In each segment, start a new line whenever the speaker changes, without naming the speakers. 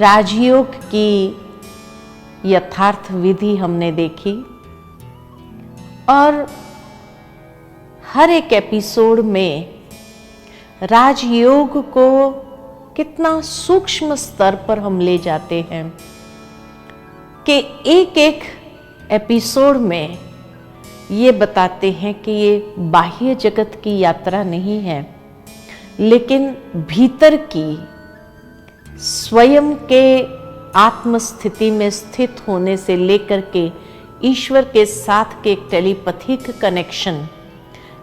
राजयोग की यथार्थ विधि हमने देखी और हर एक एपिसोड में राजयोग को कितना सूक्ष्म स्तर पर हम ले जाते हैं कि एक एक एपिसोड में ये बताते हैं कि ये बाह्य जगत की यात्रा नहीं है, लेकिन भीतर की स्वयं के आत्म स्थिति में स्थित होने से लेकर के ईश्वर के साथ के एक टेलीपैथिक कनेक्शन,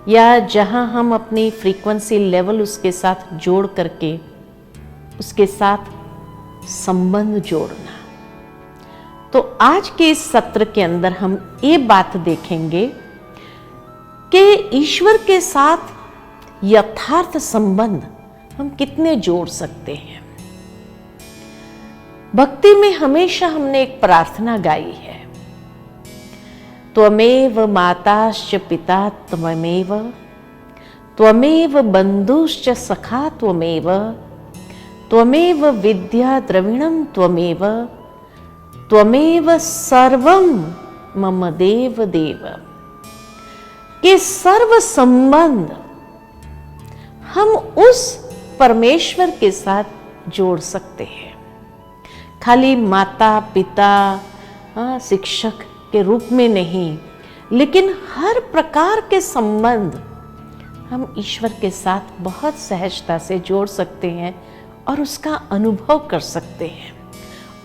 या जहां हम अपनी फ्रीक्वेंसी लेवल उसके साथ जोड़ करके उसके साथ संबंध जोड़ना। तो आज के इस सत्र के अंदर हम ये बात देखेंगे कि ईश्वर के साथ यथार्थ संबंध हम कितने जोड़ सकते हैं। भक्ति में हमेशा हमने एक प्रार्थना गाई है, त्वमेव माताश्च पिता त्वमेव, त्वमेव बंधुश्च सखा त्वमेव, त्वमेव विद्या द्रविणं त्वमेव, त्वमेव सर्वं मम देव देव। के सर्व संबंध हम उस परमेश्वर के साथ जोड़ सकते हैं। खाली माता पिता शिक्षक के रूप में नहीं, लेकिन हर प्रकार के संबंध हम ईश्वर के साथ बहुत सहजता से जोड़ सकते हैं और उसका अनुभव कर सकते हैं,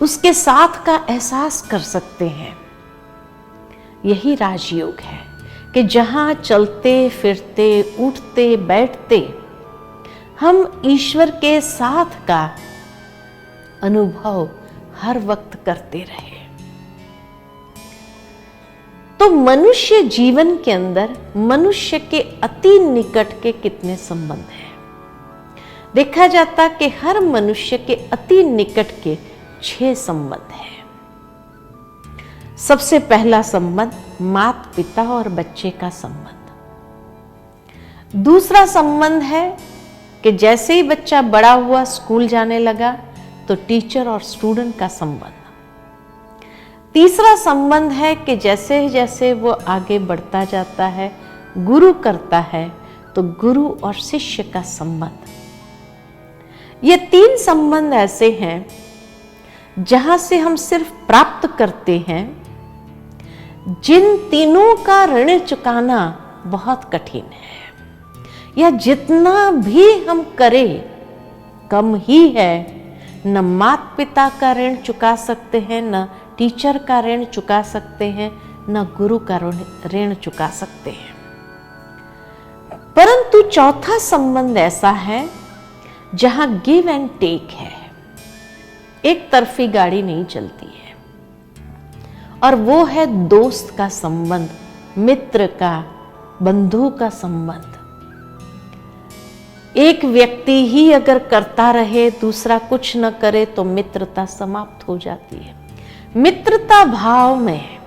उसके साथ का एहसास कर सकते हैं। यही राजयोग है कि जहां चलते फिरते उठते बैठते हम ईश्वर के साथ का अनुभव हर वक्त करते रहे। तो मनुष्य जीवन के अंदर मनुष्य के अति निकट के कितने संबंध हैं? देखा जाता कि हर मनुष्य के अति निकट के 6 संबंध हैं। सबसे पहला संबंध माता पिता और बच्चे का संबंध। दूसरा संबंध है कि जैसे ही बच्चा बड़ा हुआ, स्कूल जाने लगा, तो टीचर और स्टूडेंट का संबंध। तीसरा संबंध है कि जैसे जैसे वो आगे बढ़ता जाता है, गुरु करता है, तो गुरु और शिष्य का संबंध। ये 3 संबंध ऐसे हैं जहां से हम सिर्फ प्राप्त करते हैं। जिन तीनों का ऋण चुकाना बहुत कठिन है, या जितना भी हम करें कम ही है। न माता पिता का ऋण चुका सकते हैं, न टीचर का ऋण चुका सकते हैं, न गुरु का ऋण चुका सकते हैं। परंतु चौथा संबंध ऐसा है जहां गिव एंड टेक है, एक तरफी गाड़ी नहीं चलती है, और वो है दोस्त का संबंध, मित्र का, बंधु का संबंध। एक व्यक्ति ही अगर करता रहे, दूसरा कुछ न करे, तो मित्रता समाप्त हो जाती है। मित्रता भाव में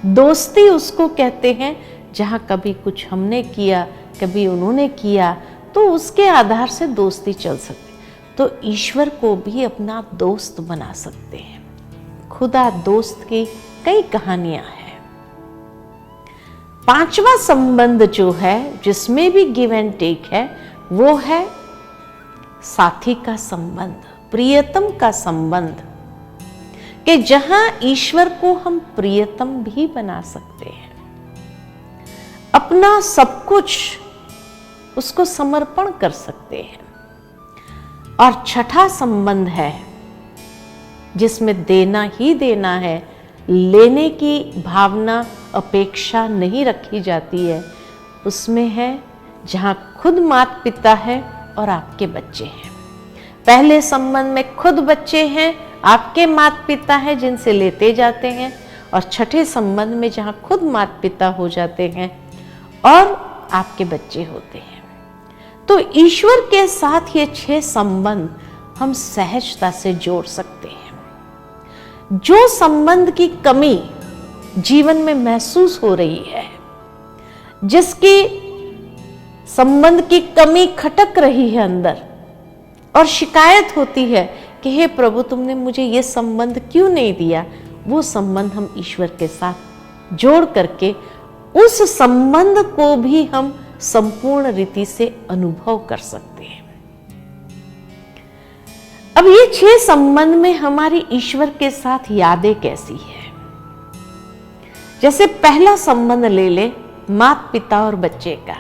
दोस्ती उसको कहते हैं जहां कभी कुछ हमने किया, कभी उन्होंने किया, तो उसके आधार से दोस्ती चल सकती। तो ईश्वर को भी अपना दोस्त बना सकते हैं। खुदा दोस्त की कई कहानियां हैं। 5वां संबंध जो है, जिसमें भी गिव एंड टेक है, वो है साथी का संबंध, प्रियतम का संबंध, कि जहां ईश्वर को हम प्रियतम भी बना सकते हैं। अपना सब कुछ उसको समर्पण कर सकते हैं। और छठा संबंध है जिसमें देना ही देना है, लेने की भावना, अपेक्षा नहीं रखी जाती है। उसमें है जहां खुद माता पिता है और आपके बच्चे हैं। पहले संबंध में खुद बच्चे हैं, आपके माता पिता हैं जिनसे लेते जाते हैं, और छठे संबंध में जहां खुद माता पिता हो जाते हैं और आपके बच्चे होते हैं। तो ईश्वर के साथ ये 6 संबंध हम सहजता से जोड़ सकते हैं। जो संबंध की कमी जीवन में महसूस हो रही है, जिसकी संबंध की कमी खटक रही है अंदर, और शिकायत होती है कि हे प्रभु तुमने मुझे ये संबंध क्यों नहीं दिया, वो संबंध हम ईश्वर के साथ जोड़ करके उस संबंध को भी हम संपूर्ण रीति से अनुभव कर सकते हैं। अब ये 6 संबंध में हमारी ईश्वर के साथ यादें कैसी है। जैसे पहला संबंध ले ले, माता पिता और बच्चे का।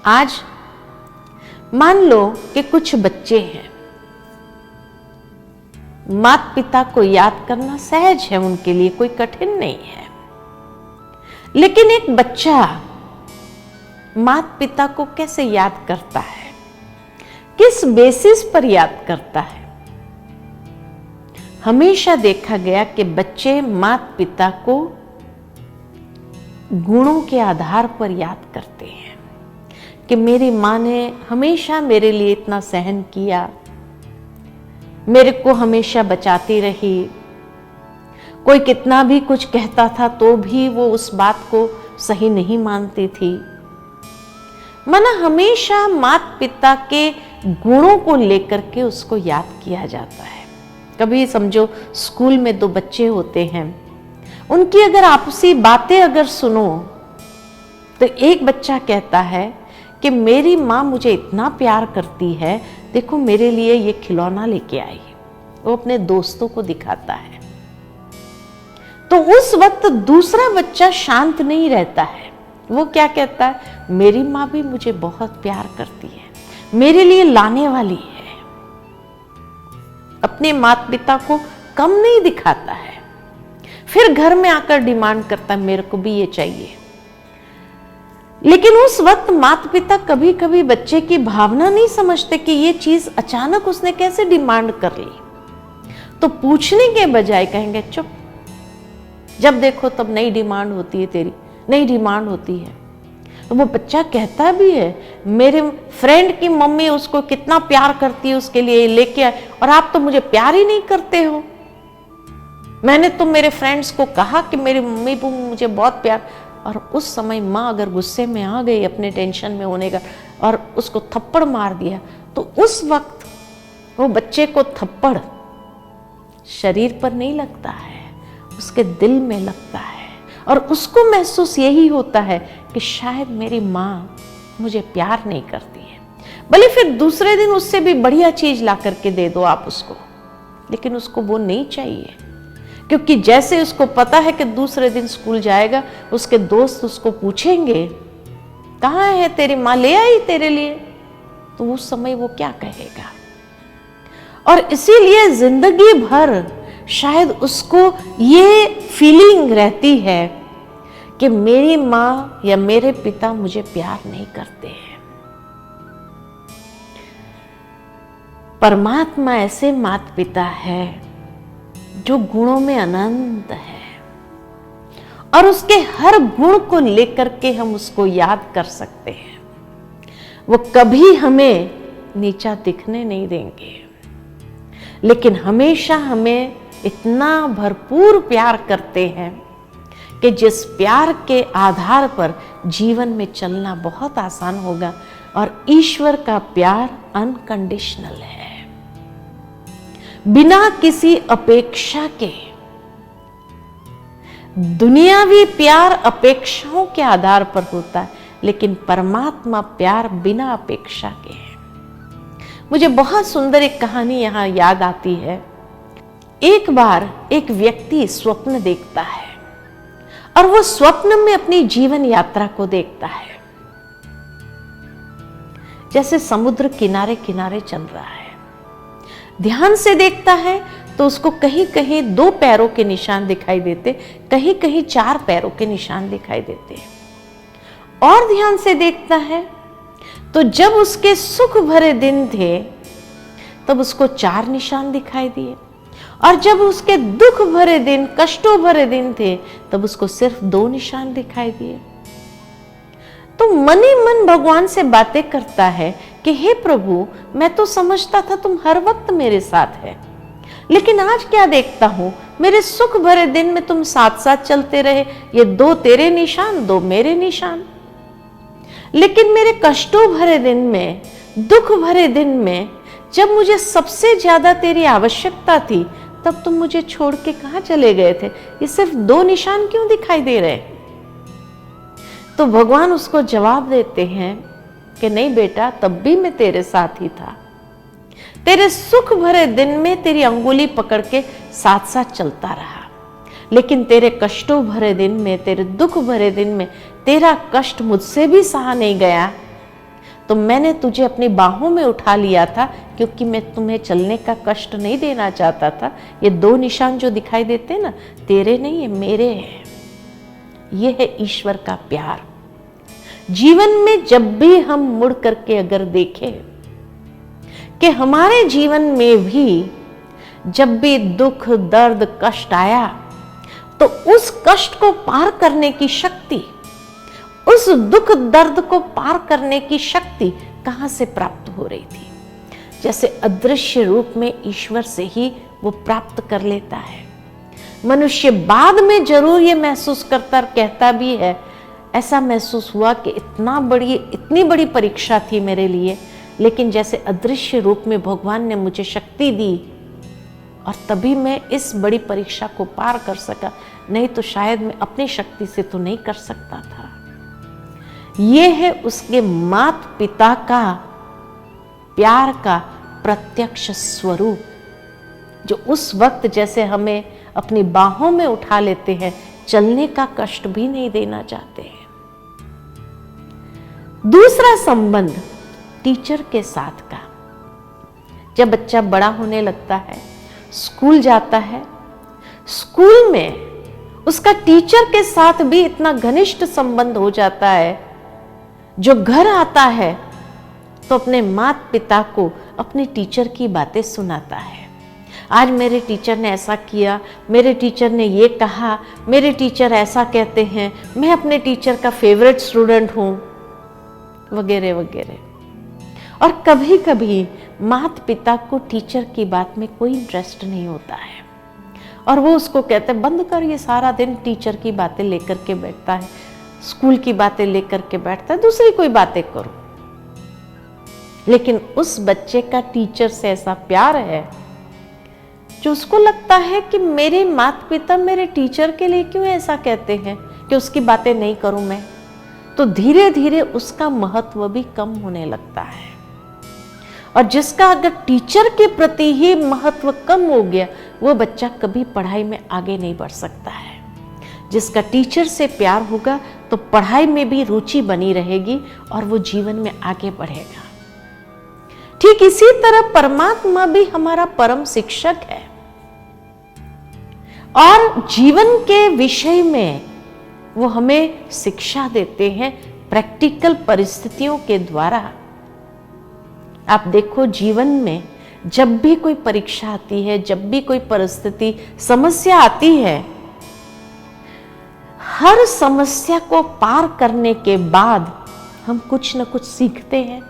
आज मान लो कि कुछ बच्चे हैं, माता पिता को याद करना सहज है, उनके लिए कोई कठिन नहीं है। लेकिन एक बच्चा माता पिता को कैसे याद करता है, किस बेसिस पर याद करता है? हमेशा देखा गया कि बच्चे माता पिता को गुणों के आधार पर याद करते हैं कि मेरी माँ ने हमेशा मेरे लिए इतना सहन किया, मेरे को हमेशा बचाती रही, कोई कितना भी कुछ कहता था तो भी वो उस बात को सही नहीं मानती थी। माना हमेशा माता पिता के गुणों को लेकर के उसको याद किया जाता है। कभी समझो स्कूल में 2 बच्चे होते हैं, उनकी अगर आपसी बातें अगर सुनो तो एक बच्चा कहता है कि मेरी माँ मुझे इतना प्यार करती है, देखो मेरे लिए ये खिलौना लेके आई। वो अपने दोस्तों को दिखाता है। तो उस वक्त दूसरा बच्चा शांत नहीं रहता है, वो क्या कहता है, मेरी माँ भी मुझे बहुत प्यार करती है, मेरे लिए लाने वाली है। अपने माता पिता को कम नहीं दिखाता है, फिर घर में आकर डिमांड करता है मेरे को भी ये चाहिए। लेकिन उस वक्त माता पिता कभी कभी बच्चे की भावना नहीं समझते कि ये चीज अचानक उसने कैसे डिमांड कर ली। तो पूछने के बजाय कहेंगे चुप, जब देखो तब नई डिमांड होती है, तेरी नई डिमांड होती है। तो वो बच्चा कहता भी है मेरे फ्रेंड की मम्मी उसको कितना प्यार करती है, उसके लिए लेके आए, और आप तो मुझे प्यार ही नहीं करते हो। मैंने तो मेरे फ्रेंड्स को कहा कि मेरी मम्मी को मुझे बहुत प्यार, और उस समय माँ अगर गुस्से में आ गई अपने टेंशन में होने का और उसको थप्पड़ मार दिया, तो उस वक्त वो बच्चे को थप्पड़ शरीर पर नहीं लगता है, उसके दिल में लगता है, और उसको महसूस यही होता है कि शायद मेरी माँ मुझे प्यार नहीं करती है। भले फिर दूसरे दिन उससे भी बढ़िया चीज ला करके दे दो आप उसको, लेकिन उसको वो नहीं चाहिए, क्योंकि जैसे उसको पता है कि दूसरे दिन स्कूल जाएगा, उसके दोस्त उसको पूछेंगे कहाँ है तेरी माँ, ले आई तेरे लिए, तो उस समय वो क्या कहेगा। और इसीलिए जिंदगी भर शायद उसको ये फीलिंग रहती है कि मेरी माँ या मेरे पिता मुझे प्यार नहीं करते हैं। परमात्मा ऐसे माता पिता है जो गुणों में अनंत है, और उसके हर गुण को लेकर के हम उसको याद कर सकते हैं। वो कभी हमें नीचा दिखने नहीं देंगे, लेकिन हमेशा हमें इतना भरपूर प्यार करते हैं कि जिस प्यार के आधार पर जीवन में चलना बहुत आसान होगा। और ईश्वर का प्यार अनकंडीशनल है, बिना किसी अपेक्षा के। दुनियावी प्यार अपेक्षाओं के आधार पर होता है, लेकिन परमात्मा प्यार बिना अपेक्षा के है। मुझे बहुत सुंदर एक कहानी यहां याद आती है। एक बार एक व्यक्ति स्वप्न देखता है, और वो स्वप्न में अपनी जीवन यात्रा को देखता है। जैसे समुद्र किनारे किनारे चल रहा है, ध्यान से देखता है तो उसको कहीं कहीं 2 पैरों के निशान दिखाई देते, कहीं कहीं 4 पैरों के निशान दिखाई देते। और ध्यान से देखता है तो जब उसके सुख भरे दिन थे तब उसको 4 निशान दिखाई दिए, और जब उसके दुख भरे दिन, कष्टों भरे दिन थे, तब उसको सिर्फ 2 निशान दिखाई दिए। तो मन ही मन भगवान से बातें करता है कि हे प्रभु, मैं तो समझता था तुम हर वक्त मेरे साथ है, लेकिन आज क्या देखता हूं, मेरे सुख भरे दिन में तुम साथ साथ चलते रहे, ये 2 तेरे निशान, 2 मेरे निशान। लेकिन मेरे कष्टों भरे दिन में, दुख भरे दिन में जब मुझे सबसे ज्यादा तेरी आवश्यकता थी तब तुम मुझे छोड़ के कहां चले गए थे? ये सिर्फ 2 निशान क्यों दिखाई दे रहे? तो भगवान उसको जवाब देते हैं कि नहीं बेटा, तब भी मैं तेरे साथ ही था। तेरे सुख भरे दिन में तेरी अंगुली पकड़ के साथ साथ चलता रहा, लेकिन तेरे कष्टों भरे दिन में, तेरे दुख भरे दिन में तेरा कष्ट मुझसे भी सहा नहीं गया, तो मैंने तुझे अपनी बाहों में उठा लिया था, क्योंकि मैं तुम्हें चलने का कष्ट नहीं देना चाहता था। ये 2 निशान जो दिखाई देते हैं ना, तेरे नहीं, ये मेरे हैं। ये है ईश्वर का प्यार। जीवन में जब भी हम मुड़ करके अगर देखें कि हमारे जीवन में भी जब भी दुख, दर्द, कष्ट आया, तो उस कष्ट को पार करने की शक्ति, उस दुख दर्द को पार करने की शक्ति कहां से प्राप्त हो रही थी? जैसे अदृश्य रूप में ईश्वर से ही वो प्राप्त कर लेता है। मनुष्य बाद में जरूर ये महसूस करता, कहता भी है, ऐसा महसूस हुआ कि इतनी बड़ी परीक्षा थी मेरे लिए, लेकिन जैसे अदृश्य रूप में भगवान ने मुझे शक्ति दी और तभी मैं इस बड़ी परीक्षा को पार कर सका, नहीं तो शायद मैं अपनी शक्ति से तो नहीं कर सकता था। ये है उसके माता पिता का प्यार का प्रत्यक्ष स्वरूप, जो उस वक्त जैसे हमें अपनी बाहों में उठा लेते हैं, चलने का कष्ट भी नहीं देना चाहते हैं। दूसरा संबंध टीचर के साथ का। जब बच्चा बड़ा होने लगता है, स्कूल जाता है, स्कूल में उसका टीचर के साथ भी इतना घनिष्ठ संबंध हो जाता है, जो घर आता है तो अपने माता पिता को अपने टीचर की बातें सुनाता है। आज मेरे टीचर ने ऐसा किया, मेरे टीचर ने ये कहा, मेरे टीचर ऐसा कहते हैं, मैं अपने टीचर का फेवरेट स्टूडेंट हूं, वगैरह वगैरह। और कभी कभी माता पिता को टीचर की बात में कोई इंटरेस्ट नहीं होता है और वो उसको कहते हैं, बंद कर, ये सारा दिन टीचर की बातें लेकर के बैठता है, स्कूल की बातें लेकर के बैठता है, दूसरी कोई बातें करो। लेकिन उस बच्चे का टीचर से ऐसा प्यार है जो उसको लगता है कि मेरे माता पिता मेरे टीचर के लिए क्यों ऐसा कहते हैं कि उसकी बातें नहीं करूं मैं, तो धीरे धीरे उसका महत्व भी कम होने लगता है। और जिसका अगर टीचर के प्रति ही महत्व कम हो गया, वो बच्चा कभी पढ़ाई में आगे नहीं बढ़ सकता है। जिसका टीचर से प्यार होगा तो पढ़ाई में भी रुचि बनी रहेगी और वो जीवन में आगे बढ़ेगा। ठीक इसी तरह परमात्मा भी हमारा परम शिक्षक है और जीवन के विषय में वो हमें शिक्षा देते हैं प्रैक्टिकल परिस्थितियों के द्वारा। आप देखो, जीवन में जब भी कोई परीक्षा आती है, जब भी कोई परिस्थिति, समस्या आती है, हर समस्या को पार करने के बाद हम कुछ न कुछ सीखते हैं,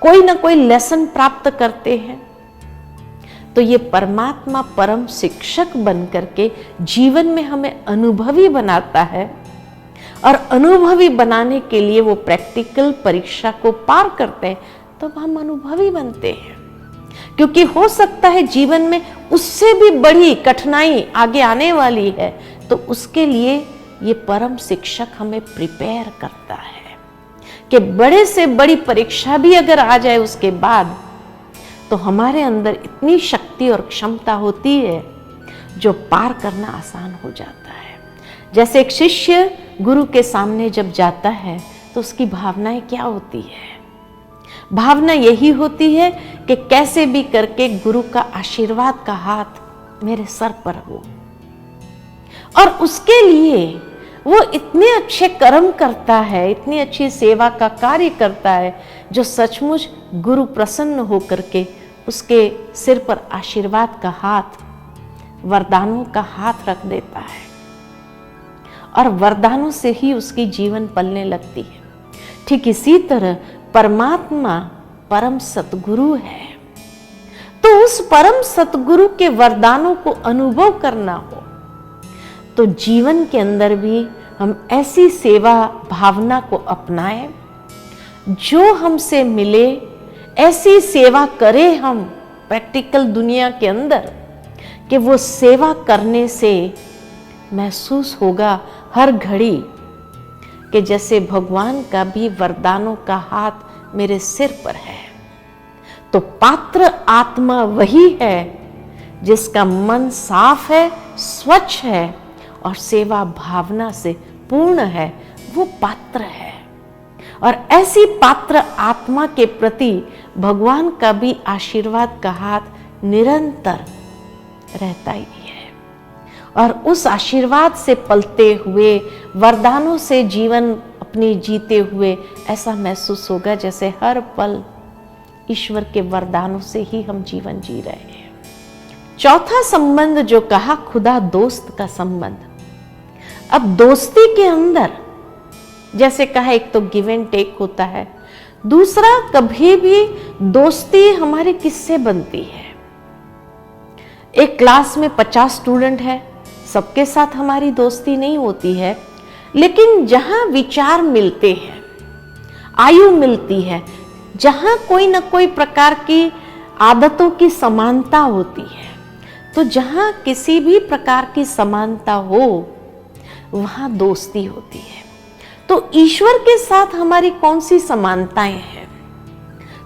कोई ना कोई लेसन प्राप्त करते हैं। तो ये परमात्मा परम शिक्षक बन करके जीवन में हमें अनुभवी बनाता है और अनुभवी बनाने के लिए वो प्रैक्टिकल परीक्षा को पार करते हैं, तब हम अनुभवी बनते हैं। क्योंकि हो सकता है जीवन में उससे भी बड़ी कठिनाई आगे आने वाली है, तो उसके लिए ये परम शिक्षक हमें प्रिपेयर करता है कि बड़े से बड़ी परीक्षा भी अगर आ जाए उसके बाद, तो हमारे अंदर इतनी शक्ति और क्षमता होती है जो पार करना आसान हो जाता है। जैसे एक शिष्य गुरु के सामने जब जाता है तो उसकी भावनाएं क्या होती है? भावना यही होती है कि कैसे भी करके गुरु का आशीर्वाद का हाथ मेरे सर पर हो, और उसके लिए वो इतने अच्छे कर्म करता है, इतनी अच्छी सेवा का कार्य करता है, जो सचमुच गुरु प्रसन्न होकर के उसके सिर पर आशीर्वाद का हाथ, वरदानों का हाथ रख देता है और वरदानों से ही उसकी जीवन पलने लगती है। ठीक इसी तरह परमात्मा परम सतगुरु है, तो उस परम सतगुरु के वरदानों को अनुभव करना हो तो जीवन के अंदर भी हम ऐसी सेवा भावना को अपनाएं जो हमसे मिले, ऐसी सेवा करें हम प्रैक्टिकल दुनिया के अंदर कि वो सेवा करने से महसूस होगा हर घड़ी कि जैसे भगवान का भी वरदानों का हाथ मेरे सिर पर है। तो पात्र आत्मा वही है जिसका मन साफ है, स्वच्छ है और सेवा भावना से पूर्ण है, वो पात्र है। और ऐसी पात्र आत्मा के प्रति भगवान का भी आशीर्वाद का हाथ निरंतर रहता ही है। और उस आशीर्वाद से पलते हुए, वरदानों से जीवन अपनी जीते हुए ऐसा महसूस होगा जैसे हर पल ईश्वर के वरदानों से ही हम जीवन जी रहे हैं। चौथा संबंध जो कहा, खुदा दोस्त का संबंध। अब दोस्ती के अंदर जैसे कहा, एक तो गिव एंड टेक होता है, दूसरा कभी भी दोस्ती हमारी किससे बनती है। एक क्लास में 50 स्टूडेंट है, सबके साथ हमारी दोस्ती नहीं होती है, लेकिन जहां विचार मिलते हैं, आयु मिलती है, जहां कोई ना कोई प्रकार की आदतों की समानता होती है, तो जहां किसी भी प्रकार की समानता हो वहां दोस्ती होती है। तो ईश्वर के साथ हमारी कौन सी समानताएं हैं?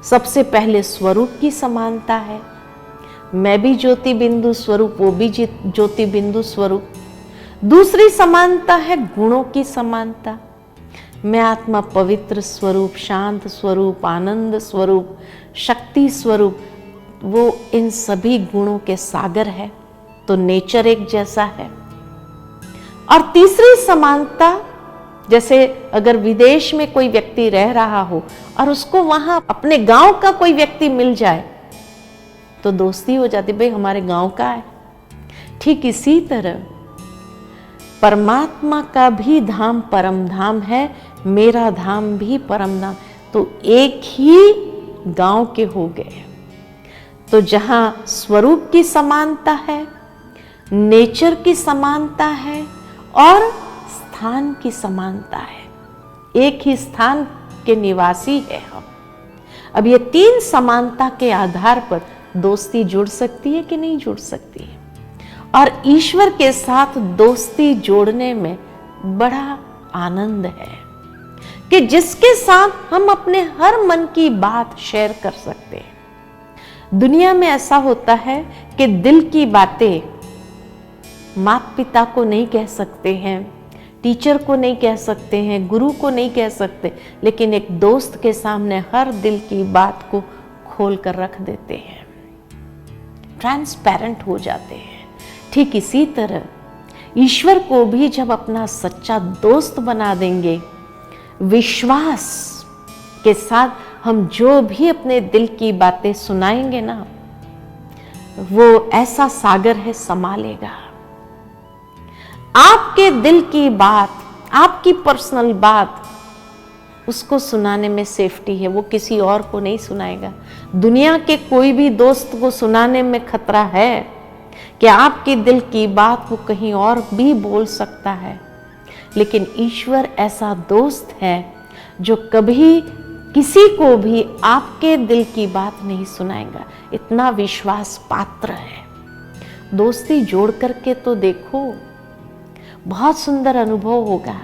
सबसे पहले स्वरूप की समानता है। मैं भी ज्योति बिंदु स्वरूप, वो भी ज्योति बिंदु स्वरूप। दूसरी समानता है गुणों की समानता। मैं आत्मा पवित्र स्वरूप, शांत स्वरूप, आनंद स्वरूप, शक्ति स्वरूप, वो इन सभी गुणों के सागर है, तो नेचर एक जैसा है। और तीसरी समानता, जैसे अगर विदेश में कोई व्यक्ति रह रहा हो और उसको वहां अपने गांव का कोई व्यक्ति मिल जाए तो दोस्ती हो जाती, भाई हमारे गांव का है। ठीक इसी तरह परमात्मा का भी धाम परम धाम है, मेरा धाम भी परम धाम, तो एक ही गांव के हो गए। तो जहां स्वरूप की समानता है, नेचर की समानता है और स्थान की समानता है, एक ही स्थान के निवासी है हम। अब ये तीन समानता के आधार पर दोस्ती जुड़ सकती है कि नहीं जुड़ सकती है। और ईश्वर के साथ दोस्ती जोड़ने में बड़ा आनंद है कि जिसके साथ हम अपने हर मन की बात शेयर कर सकते हैं। दुनिया में ऐसा होता है कि दिल की बातें माता पिता को नहीं कह सकते हैं, टीचर को नहीं कह सकते हैं, गुरु को नहीं कह सकते, लेकिन एक दोस्त के सामने हर दिल की बात को खोल कर रख देते हैं, ट्रांसपेरेंट हो जाते हैं। ठीक इसी तरह ईश्वर को भी जब अपना सच्चा दोस्त बना देंगे, विश्वास के साथ हम जो भी अपने दिल की बातें सुनाएंगे ना, वो ऐसा सागर है, संभालेगा। आपके दिल की बात, आपकी पर्सनल बात, उसको सुनाने में सेफ्टी है, वो किसी और को नहीं सुनाएगा। दुनिया के कोई भी दोस्त को सुनाने में खतरा है कि आपके दिल की बात वो कहीं और भी बोल सकता है, लेकिन ईश्वर ऐसा दोस्त है जो कभी किसी को भी आपके दिल की बात नहीं सुनाएगा, इतना विश्वास पात्र है। दोस्ती जोड़ करके तो देखो, बहुत सुंदर अनुभव होगा।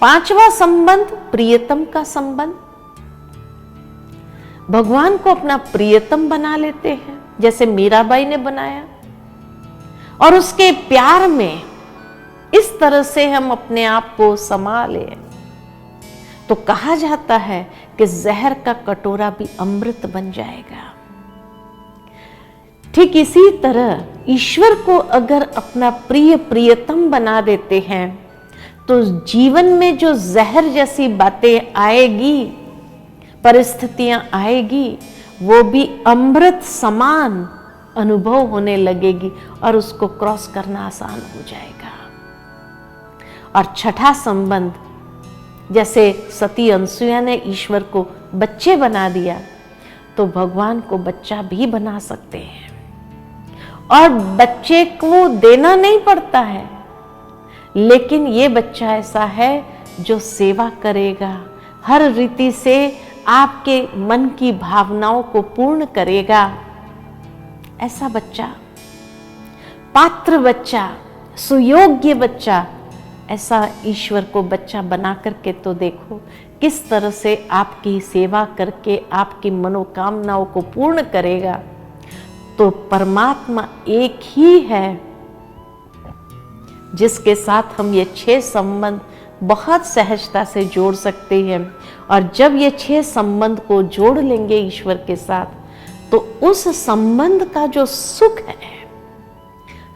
पांचवा संबंध, प्रियतम का संबंध। भगवान को अपना प्रियतम बना लेते हैं, जैसे मीराबाई ने बनाया, और उसके प्यार में इस तरह से हम अपने आप को समा लें तो कहा जाता है कि जहर का कटोरा भी अमृत बन जाएगा। ठीक इसी तरह ईश्वर को अगर अपना प्रिय प्रियतम बना देते हैं तो जीवन में जो जहर जैसी बातें आएगी, परिस्थितियां आएगी, वो भी अमृत समान अनुभव होने लगेगी और उसको क्रॉस करना आसान हो जाएगा। और छठा संबंध, जैसे सती अनसुया ने ईश्वर को बच्चे बना दिया, तो भगवान को बच्चा भी बना सकते हैं। और बच्चे को देना नहीं पड़ता है, लेकिन ये बच्चा ऐसा है जो सेवा करेगा, हर रीति से आपके मन की भावनाओं को पूर्ण करेगा, ऐसा बच्चा, पात्र बच्चा, सुयोग्य बच्चा, ऐसा ईश्वर को बच्चा बना करके तो देखो किस तरह से आपकी सेवा करके आपकी मनोकामनाओं को पूर्ण करेगा। तो परमात्मा एक ही है जिसके साथ हम ये 6 संबंध बहुत सहजता से जोड़ सकते हैं। और जब ये 6 संबंध को जोड़ लेंगे ईश्वर के साथ, तो उस संबंध का जो सुख है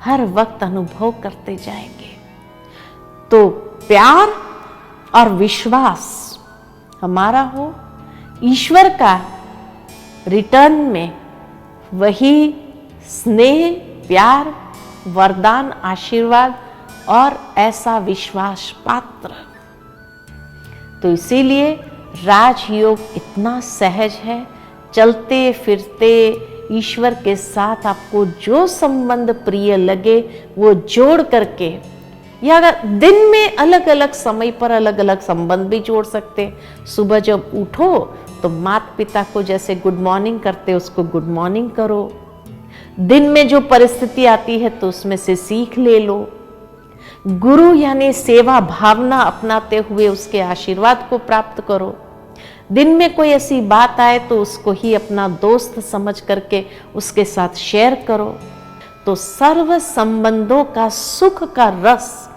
हर वक्त अनुभव करते जाएंगे। तो प्यार और विश्वास हमारा हो, ईश्वर का रिटर्न में वही स्नेह, प्यार, वरदान, आशीर्वाद और ऐसा विश्वास पात्र। तो इसीलिए राजयोग इतना सहज है। चलते फिरते ईश्वर के साथ आपको जो संबंध प्रिय लगे वो जोड़ करके, या अगर दिन में अलग अलग समय पर अलग अलग संबंध भी जोड़ सकते। सुबह जब उठो तो माता पिता को जैसे गुड मॉर्निंग करते उसको गुड मॉर्निंग करो। दिन में जो परिस्थिति आती है तो उसमें से सीख ले लो। गुरु यानी सेवा भावना अपनाते हुए उसके आशीर्वाद को प्राप्त करो। दिन में कोई ऐसी बात आए तो उसको ही अपना दोस्त समझ करके उसके साथ शेयर करो। तो सर्व संबंधों का सुख का रस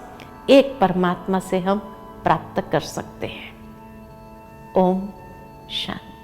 एक परमात्मा से हम प्राप्त कर सकते हैं। ओम शांति।